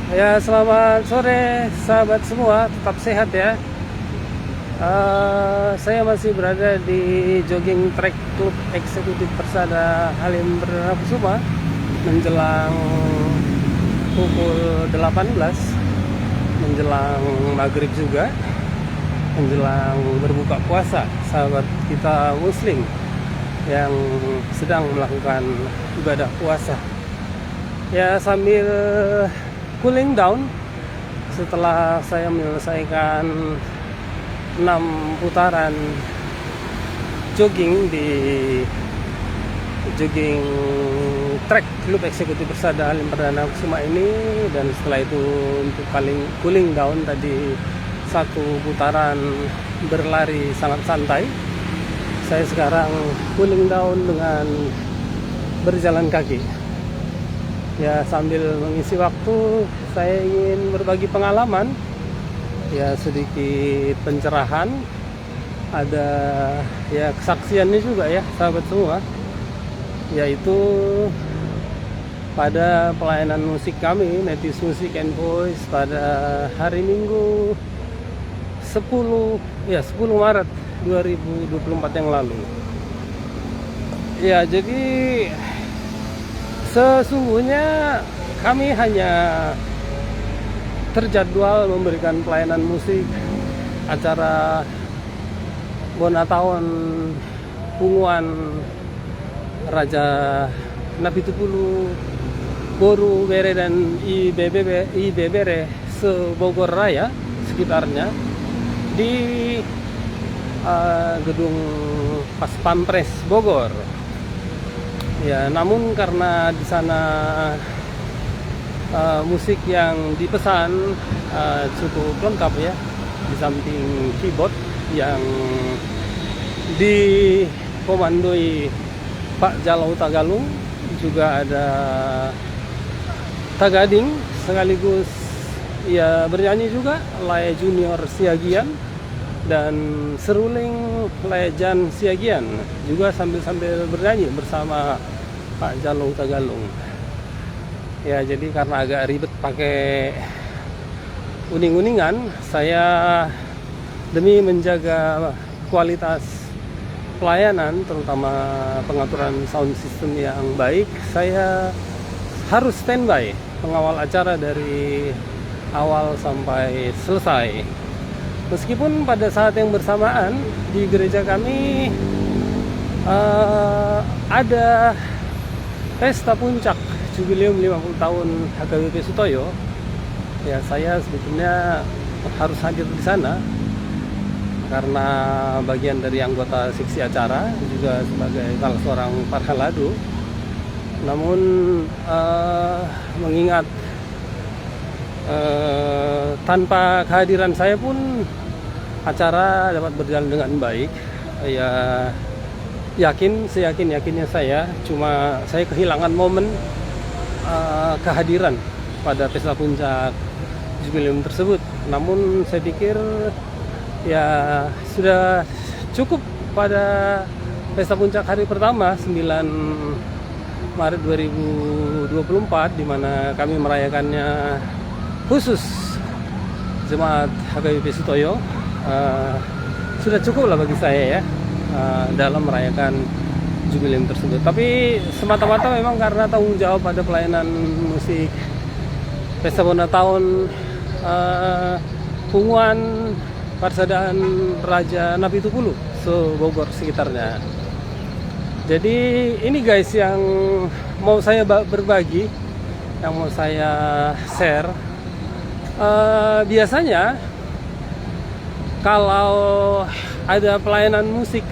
Ya, selamat sore sahabat semua, tetap sehat ya. Saya masih berada di jogging track Klub Eksekutif Persada Halim Perdana Kusuma menjelang pukul 18, menjelang maghrib juga, menjelang berbuka puasa sahabat kita muslim yang sedang melakukan ibadah puasa. Ya, sambil cooling down setelah saya menyelesaikan 6 putaran jogging di jogging track Klub Eksekutif Persada Halim Perdana Kusuma ini, dan setelah itu untuk cooling down tadi satu putaran berlari sangat santai. Saya sekarang cooling down dengan berjalan kaki. Ya, sambil mengisi waktu saya ingin berbagi pengalaman, ya sedikit pencerahan, ada ya kesaksiannya juga ya sahabat semua, yaitu pada pelayanan musik kami Netis Music and Voice pada hari Minggu 10 Maret 2024 yang lalu. Ya, jadi sesungguhnya kami hanya terjadwal memberikan pelayanan musik acara Bonataon Punguan Raja Napi Tupulu Boru Bere dan IBBR se-Bogor Raya sekitarnya di gedung Pas Pampres Bogor. Ya, namun karena di sana musik yang dipesan cukup lengkap ya, di samping keyboard yang dikomandoi Pak Jalau Tagalung, juga ada Tagading sekaligus ya bernyanyi juga Lae Junior Siagian dan seruling Lejan Siagian juga sambil bernyanyi bersama Pak Jalung Tagalung. Ya, jadi karena agak ribet pakai uning-uningan, saya demi menjaga kualitas pelayanan terutama pengaturan sound system yang baik, saya harus standby pengawal acara dari awal sampai selesai. Meskipun pada saat yang bersamaan di gereja kami ada pesta puncak jubileum 50 tahun HKBP Sutoyo. Ya, saya sebetulnya harus hadir di sana karena bagian dari anggota seksi acara, juga sebagai salah seorang parhaladu. Namun mengingat tanpa kehadiran saya pun acara dapat berjalan dengan baik. Ya, seyakinnya saya, cuma saya kehilangan momen kehadiran pada pesta puncak jubileum tersebut. Namun saya pikir ya sudah cukup pada pesta puncak hari pertama 9 Maret 2024, di mana kami merayakannya khusus jemaat HKBP Sutoyo. Sudah cukup lah bagi saya ya dalam merayakan jubileum tersebut. Tapi semata-mata memang karena tanggung jawab pada pelayanan musik Pesta Bonataon Punguan Parsadaan Raja Napi Tupulu se-Bogor sekitarnya. Jadi ini guys yang mau saya berbagi, yang mau saya share. Biasanya kalau ada pelayanan musik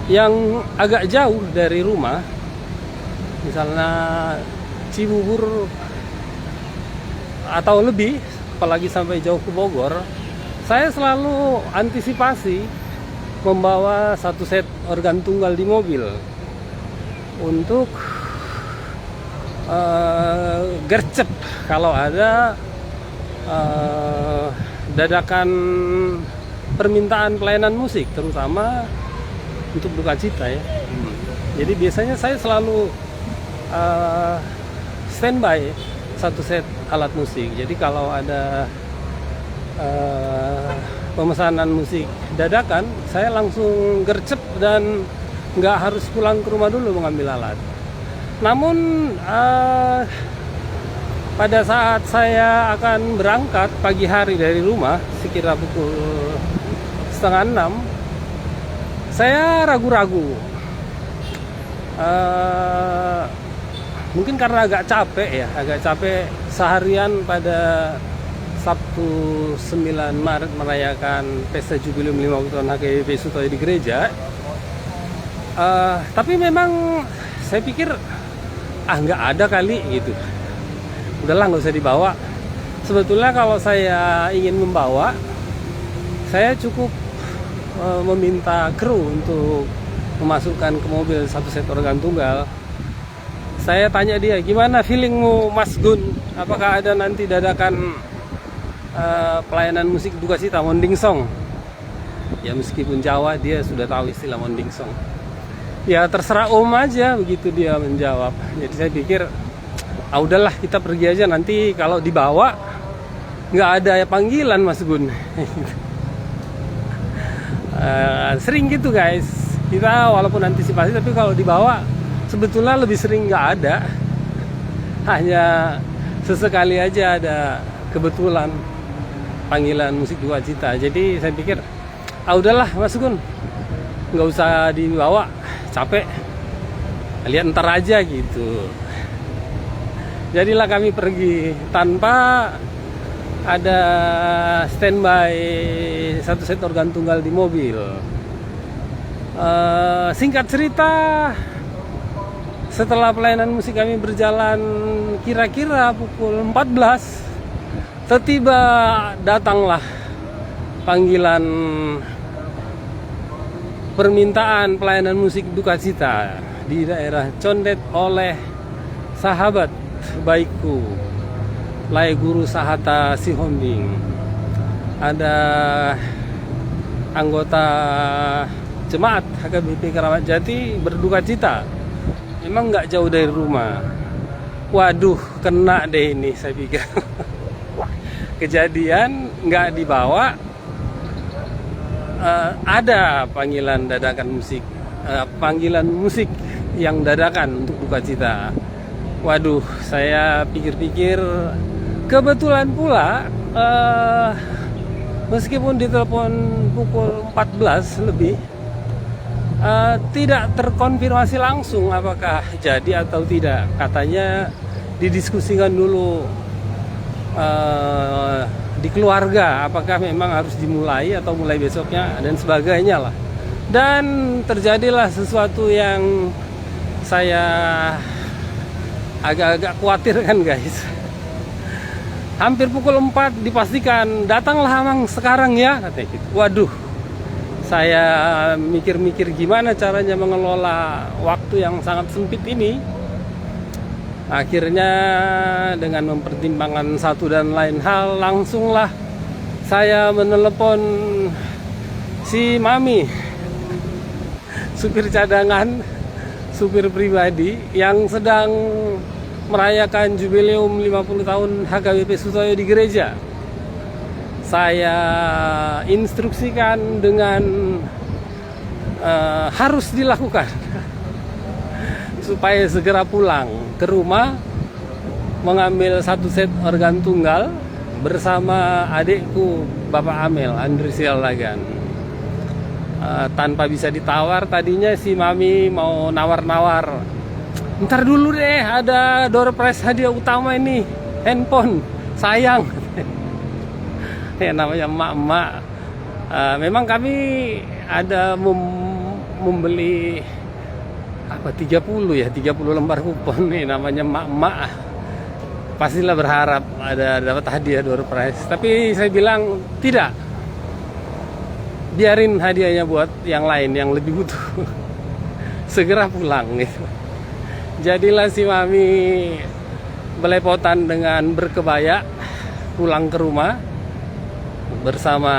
yang agak jauh dari rumah, misalnya Cibubur atau lebih, apalagi sampai jauh ke Bogor, saya selalu antisipasi membawa satu set organ tunggal di mobil untuk gercep kalau ada dadakan permintaan pelayanan musik, terutama untuk duka cita ya. Jadi biasanya saya selalu standby satu set alat musik. Jadi kalau ada pemesanan musik dadakan, saya langsung gercep dan nggak harus pulang ke rumah dulu mengambil alat. Namun pada saat saya akan berangkat pagi hari dari rumah sekira pukul 5:30, saya ragu-ragu. Mungkin karena agak capek seharian pada Sabtu 9 Maret merayakan pesta jubileum 50 tahun HKBP Sutoyo di gereja. Tapi memang saya pikir nggak ada kali gitu. Udahlah, nggak usah dibawa. Sebetulnya kalau saya ingin membawa, saya cukup meminta kru untuk memasukkan ke mobil satu set organ tunggal. Saya tanya dia, gimana feelingmu Mas Gun? Apakah ada nanti dadakan pelayanan musik duka cita monding song? Ya meskipun Jawa, dia sudah tahu istilah monding song. Ya terserah Om aja, begitu dia menjawab. Jadi saya pikir, udahlah kita pergi aja, nanti kalau dibawa nggak ada panggilan Mas Gun. Sering gitu guys, kita walaupun antisipasi tapi kalau dibawa sebetulnya lebih sering nggak ada, hanya sesekali aja ada kebetulan panggilan musik duka cita. Jadi saya pikir udahlah Mas Gun, nggak usah dibawa, capek, lihat ntar aja gitu. Jadilah kami pergi tanpa ada standby satu set organ tunggal di mobil. Singkat cerita, setelah pelayanan musik kami berjalan kira-kira pukul 14, tiba datanglah panggilan permintaan pelayanan musik duka cita di daerah Condet oleh sahabat baikku Lai Guru Sahata Sihombing. Ada anggota jemaat HKBP Keramat Jati berduka cita, memang nggak jauh dari rumah. Waduh, kena deh ini saya pikir. Kejadian nggak dibawa, ada panggilan dadakan musik, panggilan musik yang dadakan untuk duka cita. Waduh, saya pikir-pikir, kebetulan pula meskipun ditelepon pukul 14 lebih, tidak terkonfirmasi langsung apakah jadi atau tidak. Katanya didiskusikan dulu di keluarga apakah memang harus dimulai atau mulai besoknya dan sebagainya lah. Dan terjadilah sesuatu yang saya agak-agak khawatir kan guys. Hampir pukul 4 dipastikan, datanglah Amang sekarang ya, katanya gitu. Waduh, saya mikir-mikir gimana caranya mengelola waktu yang sangat sempit ini. Akhirnya dengan mempertimbangkan satu dan lain hal, langsunglah saya menelepon si Mami, supir cadangan, supir pribadi yang sedang merayakan jubileum 50 tahun HKBP Sutoyo di gereja. Saya instruksikan dengan harus dilakukan supaya segera pulang ke rumah, mengambil satu set organ tunggal bersama adikku Bapak Amel Andrisial Lagan. Tanpa bisa ditawar, tadinya si Mami mau nawar-nawar, ntar dulu deh, ada door prize hadiah utama ini, handphone, sayang. Ya namanya emak-emak. Memang kami ada membeli 30 lembar kupon nih, namanya emak-emak. Pastilah berharap ada dapat hadiah door prize. Tapi saya bilang tidak, biarin hadiahnya buat yang lain yang lebih butuh. Segera pulang gitu. Jadilah si Mami belepotan dengan berkebaya pulang ke rumah bersama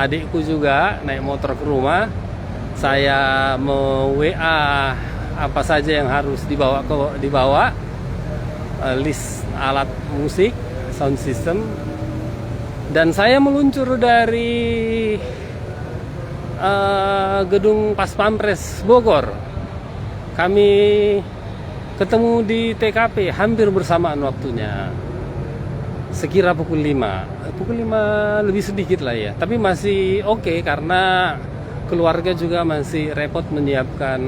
adikku juga, naik motor ke rumah. Saya mau WA apa saja yang harus dibawa. list alat musik, sound system, dan saya meluncur dari gedung Pas Pampres Bogor. Kami ketemu di TKP hampir bersamaan waktunya, sekira pukul 5 lebih sedikit lah ya, tapi masih oke karena keluarga juga masih repot menyiapkan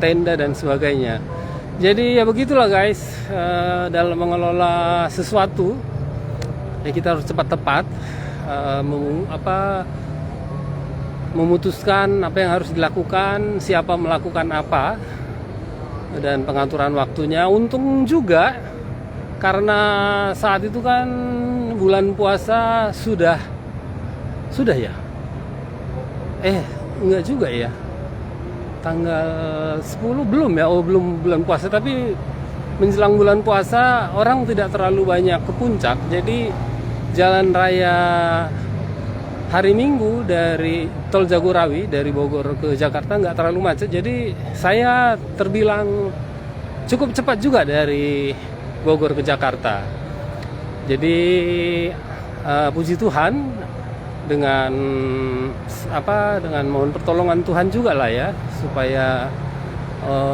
tenda dan sebagainya. Jadi ya begitulah guys, dalam mengelola sesuatu ya kita harus cepat tepat, memutuskan apa yang harus dilakukan, siapa melakukan apa, dan pengaturan waktunya. Untung juga karena saat itu kan bulan puasa sudah ya, enggak juga ya, tanggal 10 belum ya, belum bulan puasa, tapi menjelang bulan puasa orang tidak terlalu banyak ke puncak. Jadi jalan raya hari Minggu dari Tol Jagorawi dari Bogor ke Jakarta nggak terlalu macet. Jadi saya terbilang cukup cepat juga dari Bogor ke Jakarta. Jadi puji Tuhan, dengan mohon pertolongan Tuhan juga lah ya, supaya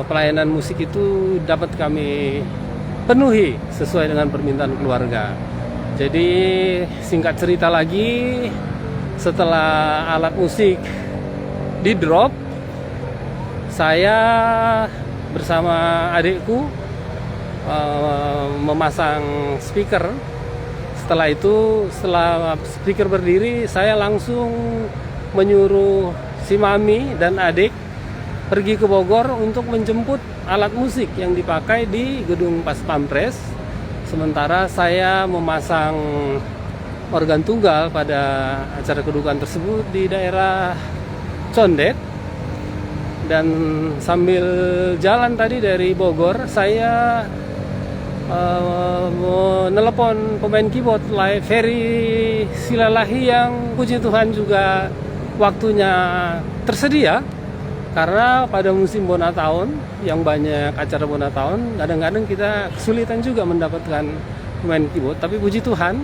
pelayanan musik itu dapat kami penuhi sesuai dengan permintaan keluarga. Jadi singkat cerita lagi, setelah alat musik di drop, saya bersama adikku memasang speaker. Setelah speaker berdiri, saya langsung menyuruh si mami dan adik pergi ke Bogor untuk menjemput alat musik yang dipakai di gedung Pas Pampres. Sementara saya memasang organ tunggal pada acara kedukaan tersebut di daerah Condet. Dan sambil jalan tadi dari Bogor, saya menelepon pemain keyboard Ferry Silalahi yang puji Tuhan juga waktunya tersedia, karena pada musim Bonatahun yang banyak acara Bonatahun, kadang-kadang kita kesulitan juga mendapatkan pemain keyboard, tapi puji Tuhan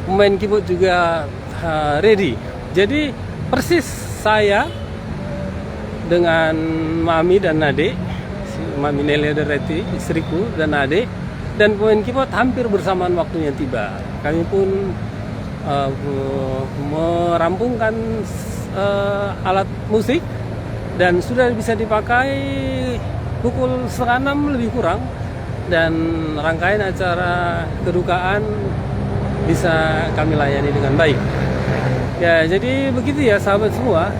pemain keyboard juga ready. Jadi persis saya dengan mami dan adik, Mami Nelia Dereti, istriku, dan adik, dan pemain keyboard hampir bersamaan waktunya tiba. Kami pun merampungkan alat musik dan sudah bisa dipakai pukul 5:30 lebih kurang, dan rangkaian acara kedukaan bisa kami layani dengan baik. Ya, jadi begitu ya sahabat semua.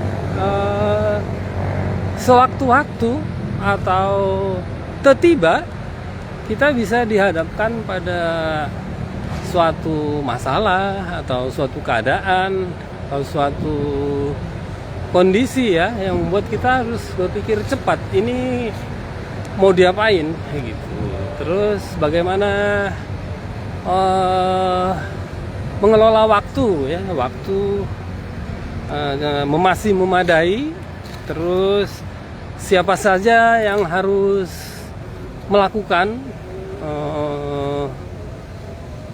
Sewaktu-waktu atau tiba-tiba kita bisa dihadapkan pada suatu masalah atau suatu keadaan atau suatu kondisi ya, yang membuat kita harus berpikir cepat, ini mau diapain gitu. Terus bagaimana mengelola waktu ya, masih memadai. Terus siapa saja yang harus melakukan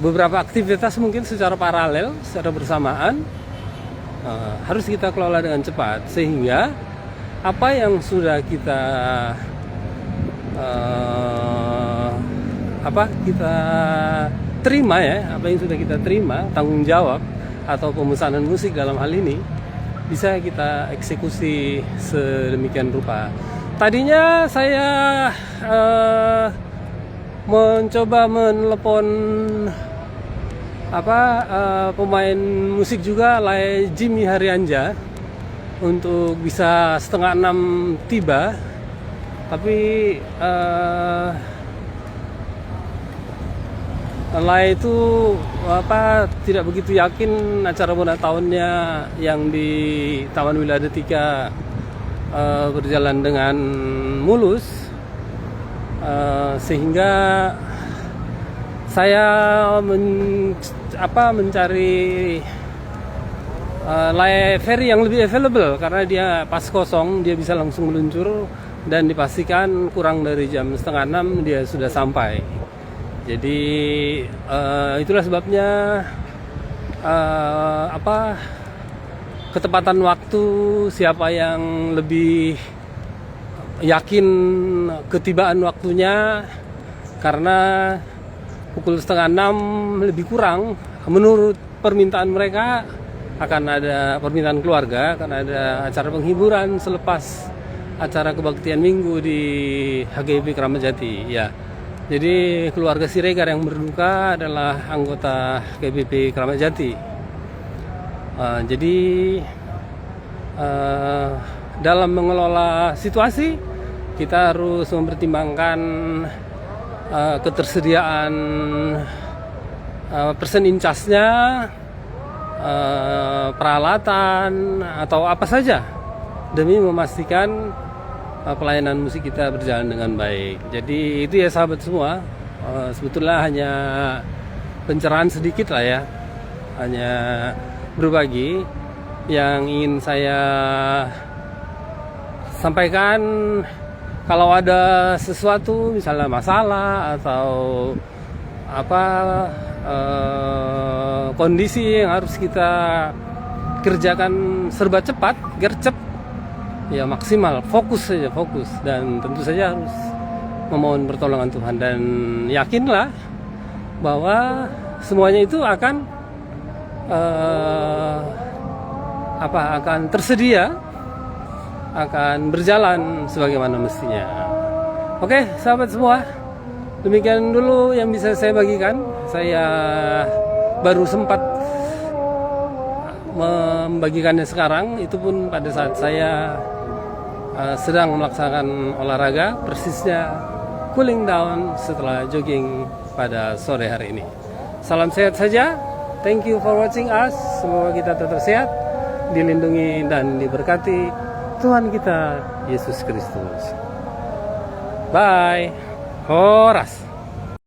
beberapa aktivitas mungkin secara paralel, secara bersamaan, harus kita kelola dengan cepat, sehingga apa yang sudah kita terima ya, apa yang sudah kita terima, tanggung jawab atau pemesanan musik dalam hal ini, bisa kita eksekusi sedemikian rupa. Tadinya saya mencoba menelepon pemain musik juga, Jimmy Haryanja, untuk bisa 5:30 tiba, tapi itu tidak begitu yakin acara Bonatahunnya yang di Taman Wiladetika berjalan dengan mulus, sehingga saya mencari Ferry yang lebih available, karena dia pas kosong, dia bisa langsung meluncur dan dipastikan kurang dari jam 5:30 dia sudah sampai. Jadi itulah sebabnya ketepatan waktu, siapa yang lebih yakin ketibaan waktunya, karena pukul 5:30 lebih kurang menurut permintaan mereka akan ada permintaan keluarga, akan ada acara penghiburan selepas acara kebaktian minggu di HGP Kramat Jati. Ya, jadi keluarga Siregar yang berduka adalah anggota KBP Kramat Jati. Jadi dalam mengelola situasi kita harus mempertimbangkan ketersediaan person in charge-nya, peralatan atau apa saja demi memastikan pelayanan musik kita berjalan dengan baik. Jadi itu ya sahabat semua, sebetulnya hanya pencerahan sedikit lah ya, hanya berbagi yang ingin saya sampaikan. Kalau ada sesuatu misalnya masalah atau kondisi yang harus kita kerjakan serba cepat, gercep, ya maksimal, fokus saja, fokus, dan tentu saja harus memohon pertolongan Tuhan, dan yakinlah bahwa semuanya itu akan akan tersedia, akan berjalan sebagaimana mestinya. Oke, sahabat semua, demikian dulu yang bisa saya bagikan. Saya baru sempat membagikannya sekarang, itu pun pada saat saya sedang melaksanakan olahraga, persisnya cooling down setelah jogging pada sore hari ini. Salam sehat saja. Thank you for watching us. Semoga kita tetap sehat, dilindungi dan diberkati Tuhan kita Yesus Kristus. Bye. Horas.